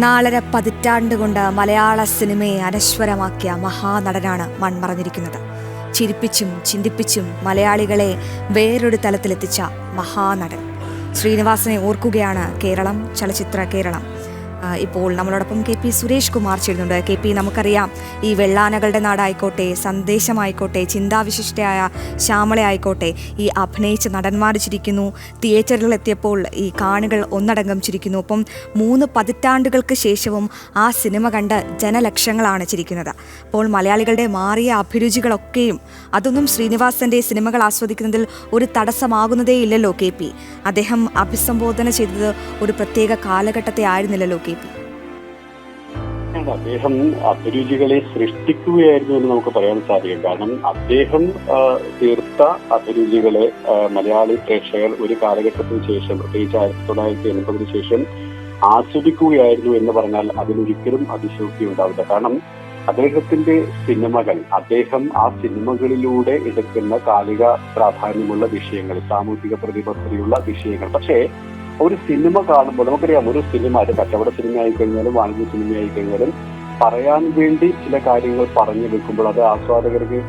നാലര പതിറ്റാണ്ട് കൊണ്ട് മലയാള സിനിമയെ അനശ്വരമാക്കിയ മഹാനടനാണ് മൺമറഞ്ഞിരിക്കുന്നത്. ചിരിപ്പിച്ചും ചിന്തിപ്പിച്ചും മലയാളികളെ വേറൊരു തലത്തിലെത്തിച്ച മഹാനടൻ ശ്രീനിവാസനെ ഓർക്കുകയാണ് കേരളം, ചലച്ചിത്ര കേരളം. ഇപ്പോൾ നമ്മളോടൊപ്പം KP സുരേഷ് കുമാർ ചേരുന്നുണ്ട്. KP, നമുക്കറിയാം, ഈ വെള്ളാനകളുടെ നാടായിക്കോട്ടെ, സന്ദേശമായിക്കോട്ടെ, ചിന്താവിശിഷ്ടയായ ശ്യാമള ആയിക്കോട്ടെ, ഈ അഭിനയിച്ച നടന്മാർ ചിരിക്കുന്നു. തിയേറ്ററുകളിലെത്തിയപ്പോൾ ഈ കാണികൾ ഒന്നടങ്കം ചിരിക്കുന്നു. ഒപ്പം 3 പതിറ്റാണ്ടുകൾക്ക് ശേഷവും ആ സിനിമ കണ്ട് ജനലക്ഷങ്ങളാണ് ചിരിക്കുന്നത്. അപ്പോൾ മലയാളികളുടെ മാറിയ അഭിരുചികളൊക്കെയും അതൊന്നും ശ്രീനിവാസന്റെ സിനിമകൾ ആസ്വദിക്കുന്നതിൽ ഒരു തടസ്സമാകുന്നതേ ഇല്ലല്ലോ KP. അദ്ദേഹം അഭിസംബോധന ചെയ്തത് ഒരു പ്രത്യേക കാലഘട്ടത്തെ ആയിരുന്നില്ലല്ലോ KP. അദ്ദേഹം അഭിരുചികളെ സൃഷ്ടിക്കുകയായിരുന്നു എന്ന് നമുക്ക് പറയാൻ സാധിക്കും. കാരണം അദ്ദേഹം തീർത്ത അഭിരുചികളെ മലയാളി പ്രേക്ഷകർ ഒരു കാലഘട്ടത്തിന് ശേഷം, പ്രത്യേകിച്ച് 1980 ശേഷം ആസ്വദിക്കുകയായിരുന്നു എന്ന് പറഞ്ഞാൽ അതിലൊരിക്കലും അതിശയോക്തി ഉണ്ടാവില്ല. കാരണം അദ്ദേഹത്തിന്റെ സിനിമകൾ, അദ്ദേഹം ആ സിനിമകളിലൂടെ എടുക്കുന്ന കാലിക പ്രാധാന്യമുള്ള വിഷയങ്ങൾ, സാമൂഹിക പ്രതിബദ്ധതയുള്ള വിഷയങ്ങൾ. പക്ഷേ ഒരു സിനിമ കാണുമ്പോൾ നമുക്കറിയാം, ഒരു സിനിമ, അത് കച്ചവട സിനിമ ആയിക്കഴിഞ്ഞാലും വാണിജ്യ സിനിമ ആയിക്കഴിഞ്ഞാലും പറയാൻ വേണ്ടി ചില കാര്യങ്ങൾ പറഞ്ഞു വെക്കുമ്പോൾ അത് ആസ്വാദകർക്ക്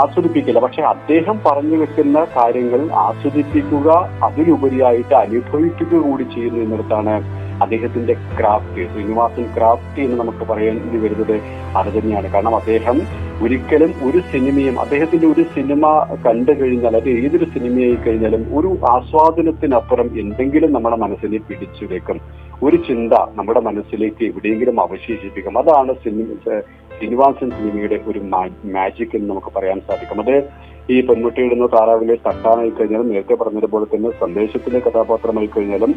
ആസ്വദിപ്പിക്കില്ല. പക്ഷെ അദ്ദേഹം പറഞ്ഞു വെക്കുന്ന കാര്യങ്ങൾ ആസ്വദിപ്പിക്കുക, അതിലുപരിയായിട്ട് അനുഭവിക്കുക കൂടി ചെയ്യുന്നു എന്നിടത്താണ് അദ്ദേഹത്തിന്റെ ക്രാഫ്റ്റ്, ശ്രീനിവാസൻ ക്രാഫ്റ്റ് എന്ന് നമുക്ക് പറയേണ്ടി വരുന്നത് അത് തന്നെയാണ്. കാരണം അദ്ദേഹം ഒരിക്കലും ഒരു സിനിമയും, അദ്ദേഹത്തിന്റെ ഒരു സിനിമ കണ്ടു കഴിഞ്ഞാൽ, അത് ഏതൊരു സിനിമയായി കഴിഞ്ഞാലും ഒരു ആസ്വാദനത്തിനപ്പുറം എന്തെങ്കിലും നമ്മുടെ മനസ്സിനെ പിടിച്ചു വെക്കും, ഒരു ചിന്ത നമ്മുടെ മനസ്സിലേക്ക് എവിടെയെങ്കിലും അവശേഷിപ്പിക്കും. അതാണ് ശ്രീനിവാസൻ സിനിമയുടെ ഒരു മാജിക് എന്ന് നമുക്ക് പറയാൻ സാധിക്കും. അത് ഈ പെൺകുട്ടിയിടുന്ന താറാവിലെ തട്ടാനായി കഴിഞ്ഞാലും, നേരത്തെ പറഞ്ഞതുപോലെ തന്നെ സന്ദേശത്തിലെ കഥാപാത്രമായി കഴിഞ്ഞാലും,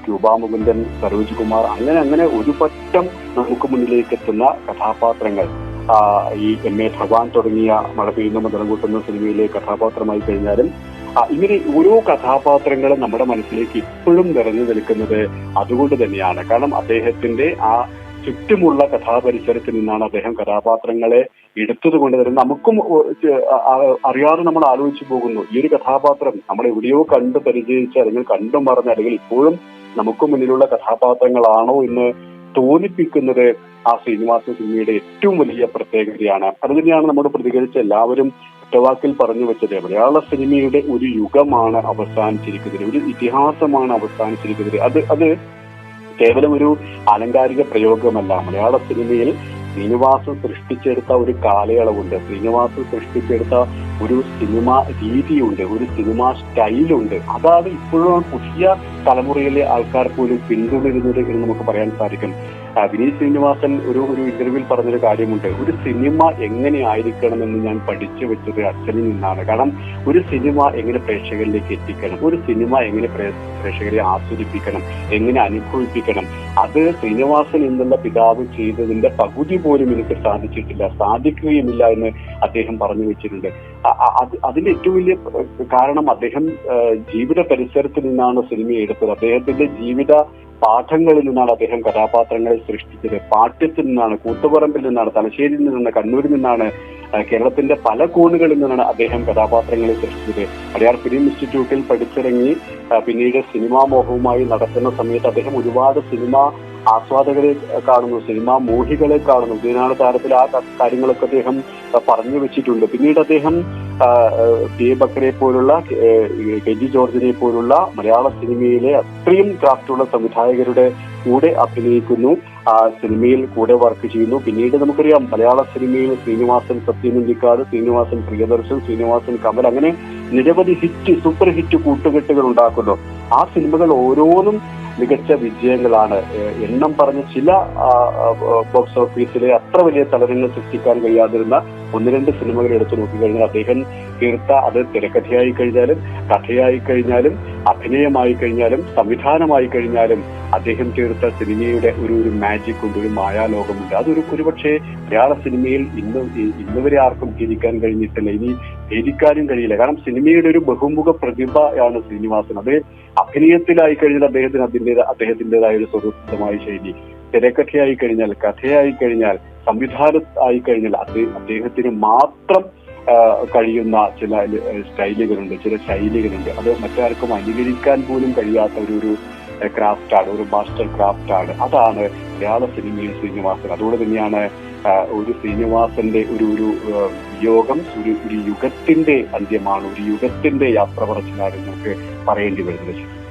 ക്യൂബ മുകുന്ദൻ, സരോജ് കുമാർ, അങ്ങനെ ഒരു പറ്റം നമുക്ക് മുന്നിലേക്ക് എത്തുന്ന കഥാപാത്രങ്ങൾ, ഈ MA ഭഗവാൻ തുടങ്ങിയ മഴ പെയ്യുന്ന മുതലം കൂട്ടുന്ന സിനിമയിലെ കഥാപാത്രമായി കഴിഞ്ഞാലും, ഇങ്ങനെ ഓരോ കഥാപാത്രങ്ങളും നമ്മുടെ മനസ്സിലേക്ക് ഇപ്പോഴും നിറഞ്ഞു നിൽക്കുന്നത് അതുകൊണ്ട് തന്നെയാണ്. കാരണം അദ്ദേഹത്തിന്റെ ആ ചുറ്റുമുള്ള കഥാപരിസരത്തിൽ നിന്നാണ് അദ്ദേഹം കഥാപാത്രങ്ങളെ എടുത്തത് കൊണ്ട് തന്നെ നമുക്കും അറിയാതെ നമ്മൾ ആലോചിച്ചു പോകുന്നു, ഈ ഒരു കഥാപാത്രം നമ്മൾ എവിടെയോ കണ്ട് പരിചയിച്ച, അല്ലെങ്കിൽ കണ്ടു മറന്ന, അല്ലെങ്കിൽ ഇപ്പോഴും നമുക്ക് മുന്നിലുള്ള കഥാപാത്രങ്ങളാണോ എന്ന് തോന്നിപ്പിക്കുന്നത് ആ ശ്രീനിവാസൻ സിനിമയുടെ ഏറ്റവും വലിയ പ്രത്യേകതയാണ്. അതുതന്നെയാണ് നമ്മൾ പ്രതികരിച്ച എല്ലാവരും ഒറ്റവാക്കിൽ പറഞ്ഞു വെച്ചത്. മലയാള സിനിമയുടെ ഒരു യുഗമാണ് അവസാനിച്ചിരിക്കുന്നത്, ഒരു ഇതിഹാസമാണ് അവസാനിച്ചിരിക്കുന്നത്. അത് കേവലം ഒരു ആലങ്കാരിക പ്രയോഗമല്ല. മലയാള സിനിമയിൽ ശ്രീനിവാസൻ സൃഷ്ടിച്ചെടുത്ത ഒരു കാലയളവുണ്ട്, ശ്രീനിവാസൻ സൃഷ്ടിച്ചെടുത്ത ഒരു സിനിമ രീതിയുണ്ട്, ഒരു സിനിമ സ്റ്റൈലുണ്ട്. അതാണ് ഇപ്പോഴും പുതിയ തലമുറയിലെ ആൾക്കാർ പോലും പിന്തുടരുന്നത് എന്ന് നമുക്ക് പറയാൻ സാധിക്കും. വിനീത് ശ്രീനിവാസൻ ഒരു ഇന്റർവ്യൂവിൽ പറഞ്ഞൊരു കാര്യമുണ്ട്, ഒരു സിനിമ എങ്ങനെ ആയിരിക്കണമെന്ന് ഞാൻ പഠിച്ചു വെച്ചത് അച്ഛനിൽ നിന്നാണ്. കാരണം ഒരു സിനിമ എങ്ങനെ പ്രേക്ഷകരിലേക്ക് എത്തിക്കണം, ഒരു സിനിമ എങ്ങനെ പ്രേക്ഷകരെ ആസ്വദിപ്പിക്കണം, എങ്ങനെ അനുഭവിപ്പിക്കണം, അത് ശ്രീനിവാസൻ എന്നുള്ള പിതാവ് ചെയ്തതിന്റെ പകുതി പോലും എനിക്ക് സാധിച്ചിട്ടില്ല, സാധിക്കുകയുമില്ല എന്ന് അദ്ദേഹം പറഞ്ഞു വെച്ചിട്ടുണ്ട്. അതിന്റെ ഏറ്റവും വലിയ കാരണം അദ്ദേഹം ജീവിത പരിസരത്തിൽ നിന്നാണ് സിനിമ എടുത്തത്. അദ്ദേഹത്തിന്റെ ജീവിത പാഠങ്ങളിൽ നിന്നാണ് അദ്ദേഹം കഥാപാത്രങ്ങളെ സൃഷ്ടിച്ചത്. പാട്യത്തിൽ നിന്നാണ്, കൂത്തുപറമ്പിൽ നിന്നാണ്, തലശ്ശേരിയിൽ നിന്നാണ്, കണ്ണൂരിൽ നിന്നാണ്, കേരളത്തിന്റെ പല കോണുകളിൽ നിന്നാണ് അദ്ദേഹം കഥാപാത്രങ്ങളെ സൃഷ്ടിച്ചത്. അടയാർ ഫിലിം ഇൻസ്റ്റിറ്റ്യൂട്ടിൽ പഠിച്ചിറങ്ങി പിന്നീട് സിനിമാ മോഹവുമായി നടക്കുന്ന സമയത്ത് അദ്ദേഹം ഒരുപാട് സിനിമ ആസ്വാദകരെ കാണുന്നു, സിനിമാ മോഹികളെ കാണുന്നു. ഇതിനാണ് താരത്തിൽ ആ കാര്യങ്ങളൊക്കെ അദ്ദേഹം പറഞ്ഞു വെച്ചിട്ടുണ്ട്. പിന്നീട് അദ്ദേഹം P. A. ബക്കറെ പോലുള്ള, KG ജോർജിനെ പോലുള്ള മലയാള സിനിമയിലെ അത്രയും ക്രാഫ്റ്റുള്ള സംവിധായകരുടെ കൂടെ അഭിനയിക്കുന്നു, സിനിമയിൽ കൂടെ വർക്ക് ചെയ്യുന്നു. പിന്നീട് നമുക്കറിയാം, മലയാള സിനിമയിൽ ശ്രീനിവാസൻ സത്യനന്ദിക്കാട്, ശ്രീനിവാസൻ പ്രിയദർശൻ, ശ്രീനിവാസൻ കമൽ, അങ്ങനെ നിരവധി സൂപ്പർ ഹിറ്റ് കൂട്ടുകെട്ടുകൾ ഉണ്ടാക്കുന്നു. ആ സിനിമകൾ ഓരോന്നും മികച്ച വിജയങ്ങളാണ്. എണ്ണം പറഞ്ഞ ചില ബോക്സ് ഓഫീസിലെ അത്ര വലിയ ചലനങ്ങൾ സൃഷ്ടിക്കാൻ കഴിയാതിരുന്ന 1-2 സിനിമകൾ എടുത്തു നോക്കിക്കഴിഞ്ഞാൽ അദ്ദേഹം തീർത്ത, അത് തിരക്കഥയായി കഴിഞ്ഞാലും, കഥയായി കഴിഞ്ഞാലും, അഭിനയമായി കഴിഞ്ഞാലും, സംവിധാനമായി കഴിഞ്ഞാലും അദ്ദേഹം തീർത്ത സിനിമയുടെ ഒരു മാജിക് ഉണ്ട്, ഒരു മായാലോകമുണ്ട്. ഒരുപക്ഷെ മലയാള സിനിമയിൽ ഇന്ന് വരെ ആർക്കും ഭേദിക്കാൻ കഴിഞ്ഞിട്ടില്ല, ഇനി ഭേദിക്കാനും കഴിയില്ല. കാരണം സിനിമയുടെ ഒരു ബഹുമുഖ പ്രതിഭയാണ് ശ്രീനിവാസൻ. അത് അഭിനയത്തിലായി കഴിഞ്ഞാൽ അദ്ദേഹത്തിൻ്റെതായ ഒരു സ്വതന്ത്രമായ ശൈലി, തിരക്കഥയായി കഴിഞ്ഞാൽ, കഥയായി കഴിഞ്ഞാൽ, സംവിധാനമായി കഴിഞ്ഞാൽ അദ്ദേഹത്തിന് മാത്രം കഴിയുന്ന ചില സ്റ്റൈലുകളുണ്ട്, ചില ശൈലികളുണ്ട്. അത് മറ്റാർക്കും അനുകരിക്കാൻ പോലും കഴിയാത്ത ഒരു ക്രാഫ്റ്റാണ്, ഒരു മാസ്റ്റർ ക്രാഫ്റ്റാണ്. അതാണ് മലയാള സിനിമയിൽ ശ്രീനിവാസൻ. അതുകൊണ്ട് തന്നെയാണ് ഒരു ശ്രീനിവാസന്റെ ഒരു വിയോഗം ഒരു യുഗത്തിന്റെ അന്ത്യമാണ്, ഒരു യുഗത്തിന്റെ യാത്ര പറച്ചിലാണ് നമുക്ക് പറയേണ്ടി വരുന്നത്.